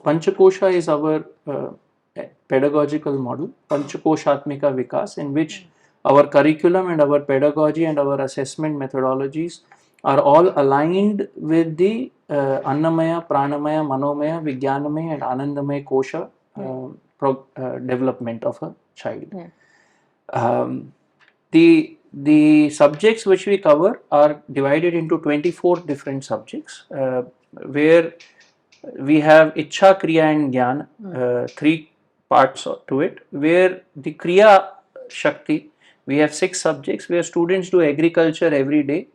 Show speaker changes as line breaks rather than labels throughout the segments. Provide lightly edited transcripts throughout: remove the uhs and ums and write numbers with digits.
panchkosha is our pedagogical model, panchkoshatmika vikas, in which our curriculum and our pedagogy and our assessment methodologies are all aligned with the Annamaya, Pranamaya, Manomaya, Vijnanamaya and Anandamaya kosha development of a child. The subjects which we cover are divided into 24 different subjects, where we have Iccha, Kriya and Gyana, 3 parts to it, where the Kriya Shakti, we have 6 subjects where students do agriculture every day.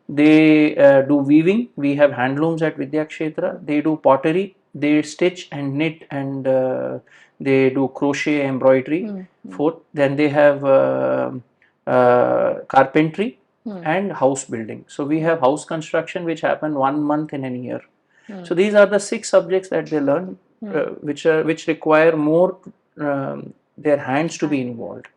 They do weaving, we have handlooms at Vidyakshetra, they do pottery, they stitch and knit, and they do crochet, embroidery. 4th, then they have carpentry and house building. So we have house construction which happen 1 month in a year. So these are the 6 subjects that they learn, which require more their hands to be involved,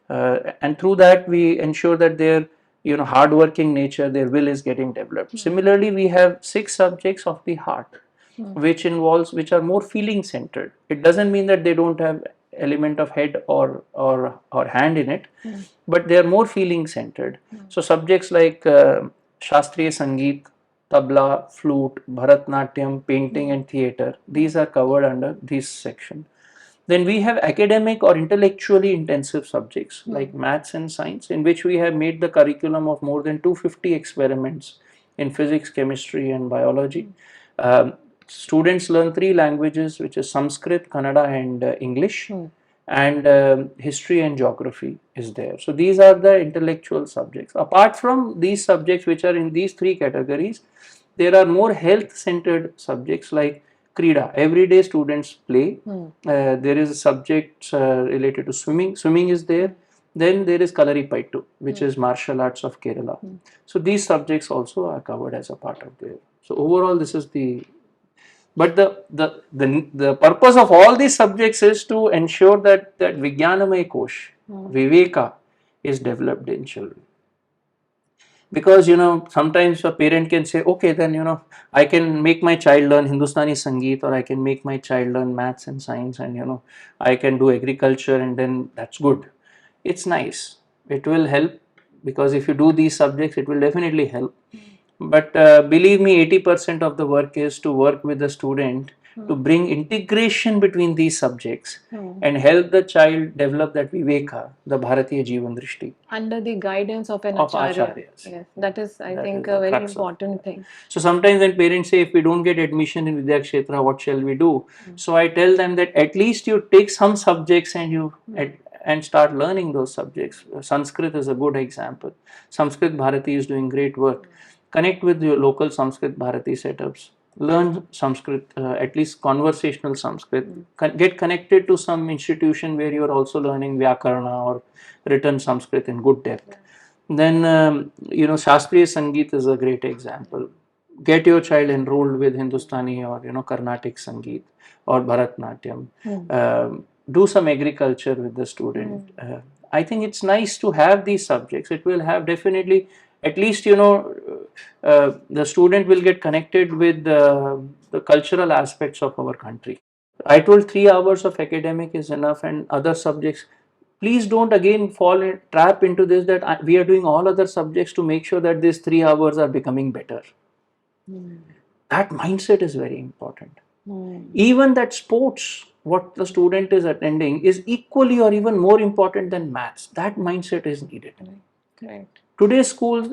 and through that we ensure that their hardworking nature, their will is getting developed. Similarly, we have 6 subjects of the heart, which are more feeling centered. It doesn't mean that they don't have element of head or hand in it, but they are more feeling centered. So subjects like Shastriya Sangeet, tabla, flute, Bharatnatyam, painting and theatre, these are covered under this section. Then we have academic or intellectually intensive subjects like maths and science, in which we have made the curriculum of more than 250 experiments in physics, chemistry and biology. Students learn 3 languages, which is Sanskrit, Kannada and English, and history and geography is there. So these are the intellectual subjects. Apart from these subjects which are in these 3 categories, there are more health centered subjects like Krida. Every day students play. There is a subject related to swimming. Swimming is there. Then there is Kalaripayattu, which is martial arts of Kerala. So these subjects also are covered as a part of there. So overall, this is the. But the purpose of all these subjects is to ensure that Vijnanamaya Kosh, Viveka, is developed in children. Because sometimes a parent can say, okay, then I can make my child learn Hindustani Sangeet, or I can make my child learn maths and science, and I can do agriculture, and then that's good. It's nice. It will help, because if you do these subjects, it will definitely help. But believe me, 80% of the work is to work with the student to bring integration between these subjects and help the child develop that viveka, the Bharatiya Jivan Drishti.
Under the guidance of an acharya. Yes, that is, I think, a very important thing.
So sometimes when parents say, if we don't get admission in Vidyakshetra, what shall we do? So I tell them that at least you take some subjects and start learning those subjects. Sanskrit is a good example. Sanskrit Bharati is doing great work. Connect with your local Sanskrit Bharati setups. Learn Sanskrit, at least conversational Sanskrit. Get connected to some institution where you are also learning Vyakarna or written Sanskrit in good depth. Then, Shastriya Sangeet is a great example. Get your child enrolled with Hindustani or, Carnatic Sangeet or Bharatnatyam. Do some agriculture with the student. I think it's nice to have these subjects. It will have definitely, at least, the student will get connected with the cultural aspects of our country. I told 3 hours of academic is enough, and other subjects. Please don't again trap into this that we are doing all other subjects to make sure that these 3 hours are becoming better. That mindset is very important. Even that sports, what the student is attending, is equally or even more important than maths. That mindset is needed.
Correct.
Today's schools,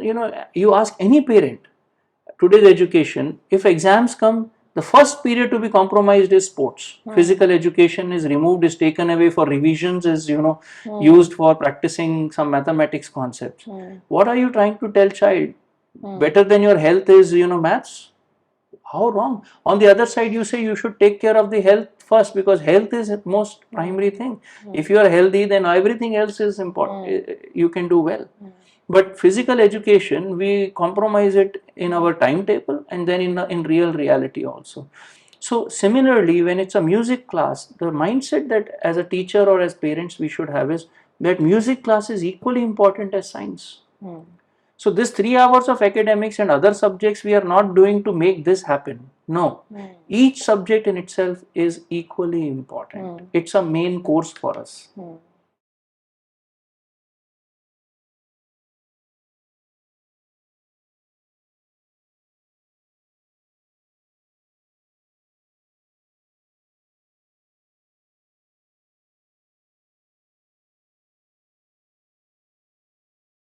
you ask any parent, today's education, if exams come, the first period to be compromised is sports. Physical education is removed, is taken away for revisions, is used for practicing some mathematics concepts. What are you trying to tell child? Better than your health is maths? How wrong? On the other side, you say you should take care of the health first, because health is the most primary thing. If you are healthy, then everything else is important. You can do well. But physical education, we compromise it in our timetable and then in real reality also. So similarly, when it's a music class, the mindset that as a teacher or as parents we should have is that music class is equally important as science. So this 3 hours of academics and other subjects we are not doing to make this happen. No. Each subject in itself is equally important. It's a main course for us.